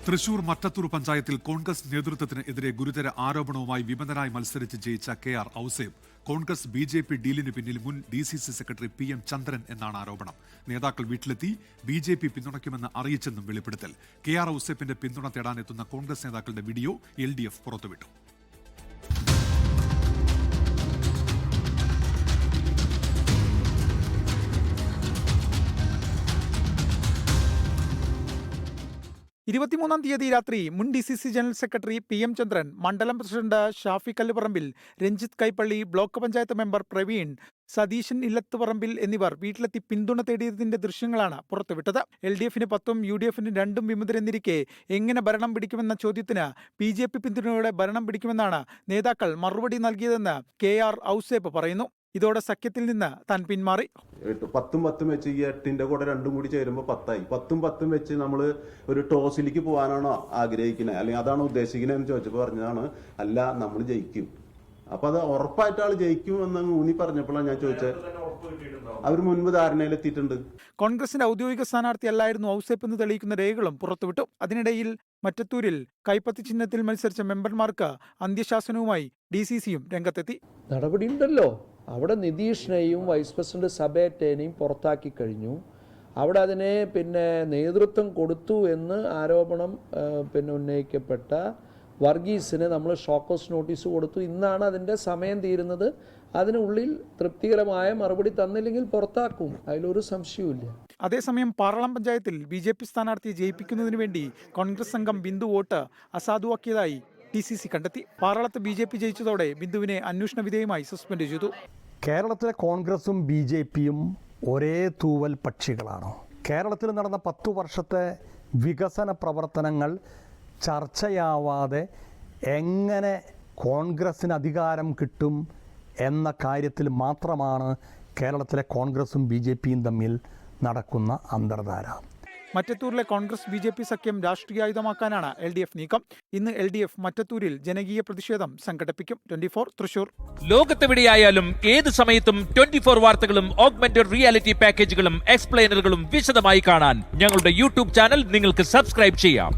തൃശൂർ മറ്റത്തൂർ പഞ്ചായത്തിൽ കോൺഗ്രസ് നേതൃത്വത്തിനെതിരെ ഗുരുതര ആരോപണവുമായി വിമതനായി മത്സരിച്ച് ജയിച്ച കെ.ആർ. ഔസേബ് കോൺഗ്രസ് ബി.ജെ.പി. ഡീലിന് പിന്നിൽ മുൻ ഡി.സി.സി. Secretary PM. ചന്ദ്രൻ എന്നാണ് ആരോപണം. നേതാക്കൾ വീട്ടിലെത്തി ബി.ജെ.പി. പിന്തുണയ്ക്കുമെന്ന് അറിയിച്ചെന്നും വെളിപ്പെടുത്തൽ. കെ.ആർ. ഔസേബിന്റെ പിന്തുണ തേടാനെത്തുന്ന കോൺഗ്രസ് നേതാക്കളുടെ വീഡിയോ എൽ.ഡി.എഫ് പുറത്തുവിട്ടു. തീയതി രാത്രി മുൻ DCC. General secretary PM. Chandran, മണ്ഡലം president Shafi Kallupparambil, Ranjith Kaippally, block panchayat member Praveen, Satheesan Illathuparambil എന്നിവർ വീട്ടിലെത്തി പിന്തുണ തേടിയതിന്റെ ദൃശ്യങ്ങളാണ് പുറത്തുവിട്ടത്. എൽ.ഡി.എഫിന് 10ഉം യു.ഡി.എഫിന് 2ഉം വിമതരെന്നിരിക്കെ എങ്ങനെ ഭരണം പിടിക്കുമെന്ന ചോദ്യത്തിന് ബി.ജെ.പി. പിന്തുണയോടെ ഭരണം പിടിക്കുമെന്നാണ് നേതാക്കൾ മറുപടി നൽകിയതെന്ന് കെ.ആർ. ഔസേബ് പറയുന്നു. ഇതോടെ സഖ്യത്തിൽ നിന്ന് താൻ പിന്മാറി. 10 വെച്ച് ഈ 8ന്റെ കൂടെ 2ഉം കൂടി ചേരുമ്പോൾ 10ആയി. 10 വെച്ച് നമ്മൾ ഒരു ടോസിലേക്ക് പോകാനാണോ ആഗ്രഹിക്കുന്നത്, അല്ലെങ്കിൽ അതാണോ ഉദ്ദേശിക്കുന്നത് എന്ന് ചോദിച്ചപ്പോൾ പറഞ്ഞതാണ് അല്ല, നമ്മൾ ജയിക്കും. അപ്പൊ അത് ഉറപ്പായിട്ട് ആൾ ജയിക്കും എന്ന് ഊന്നി പറഞ്ഞപ്പോഴാണ് ഞാൻ ചോദിച്ചത്. അവർ മുൻപ് ധാരണയിലെത്തിയിട്ടുണ്ട്. കോൺഗ്രസിന്റെ ഔദ്യോഗിക സ്ഥാനാർത്ഥി അല്ലായിരുന്നു ഔസേപ്പ് എന്ന് തെളിയിക്കുന്ന രേഖകളും പുറത്തുവിട്ടു. അതിനിടയിൽ മറ്റത്തൂരിൽ കൈപ്പത്തി ചിഹ്നത്തിൽ മത്സരിച്ച മെമ്പർമാർക്ക് അന്ത്യശാസനവുമായി ഡി.സി.സിയും രംഗത്തെത്തി. നടപടിയുണ്ടല്ലോ. അവിടെ നിതീഷിനെയും വൈസ് പ്രസിഡന്റ് സബേറ്റേനെയും പുറത്താക്കി കഴിഞ്ഞു. അവിടെ അതിനെ നേതൃത്വം കൊടുത്തു എന്ന് ആരോപണം ഉന്നയിക്കപ്പെട്ട വർഗീസിന് നമ്മൾ ഷോക്കോസ് നോട്ടീസ് കൊടുത്തു. ഇന്നാണ് അതിൻ്റെ സമയം തീരുന്നത്. അതിനുള്ളിൽ തൃപ്തികരമായ മറുപടി തന്നില്ലെങ്കിൽ പുറത്താക്കും, അതിലൊരു സംശയവുമില്ല. അതേസമയം പാറളം പഞ്ചായത്തിൽ ബി.ജെ.പി. സ്ഥാനാർത്ഥിയെ ജയിപ്പിക്കുന്നതിന് വേണ്ടി കോൺഗ്രസ് സംഘം ബിന്ദു വോട്ട് അസാധുവാക്കിയതായി ഡി.സി.സി. കണ്ടെത്തി. പാറളത്ത് ബി.ജെ.പി. ജയിച്ചതോടെ ബിന്ദുവിനെ അന്വേഷണ വിധേയമായി സസ്പെൻഡ് ചെയ്തു. കേരളത്തിലെ കോൺഗ്രസും ബി.ജെ.പിയും ഒരേ തൂവൽ പക്ഷികളാണ്. കേരളത്തിൽ നടന്ന 10 വർഷത്തെ വികസന പ്രവർത്തനങ്ങൾ ചർച്ചയാവാതെ എങ്ങനെ കോൺഗ്രസിന് അധികാരം കിട്ടും എന്ന കാര്യത്തിൽ മാത്രമാണ് കേരളത്തിലെ കോൺഗ്രസും ബി.ജെ.പിയും തമ്മിൽ നടക്കുന്ന അന്തർധാര. മറ്റത്തൂരിലെ കോൺഗ്രസ് ബി.ജെ.പി. സഖ്യം രാഷ്ട്രീയായുധമാക്കാനാണ് എൽ.ഡി.എഫ് നീക്കം. ഇന്ന് എൽ.ഡി.എഫ് മറ്റത്തൂരിൽ ജനകീയ പ്രതിഷേധം സംഘടിപ്പിക്കും. 24 തൃശൂർ. ലോകത്തെവിടെയായാലും ഏത് സമയത്തും 24 വാർത്തകളും ഓഗ്മെന്റഡ് റിയാലിറ്റി പാക്കേജുകളും എക്സ്പ്ലെയിനറുകളും വിശദമായി കാണാൻ ഞങ്ങളുടെ യൂട്യൂബ് ചാനൽ നിങ്ങൾക്ക് സബ്സ്ക്രൈബ് ചെയ്യാം.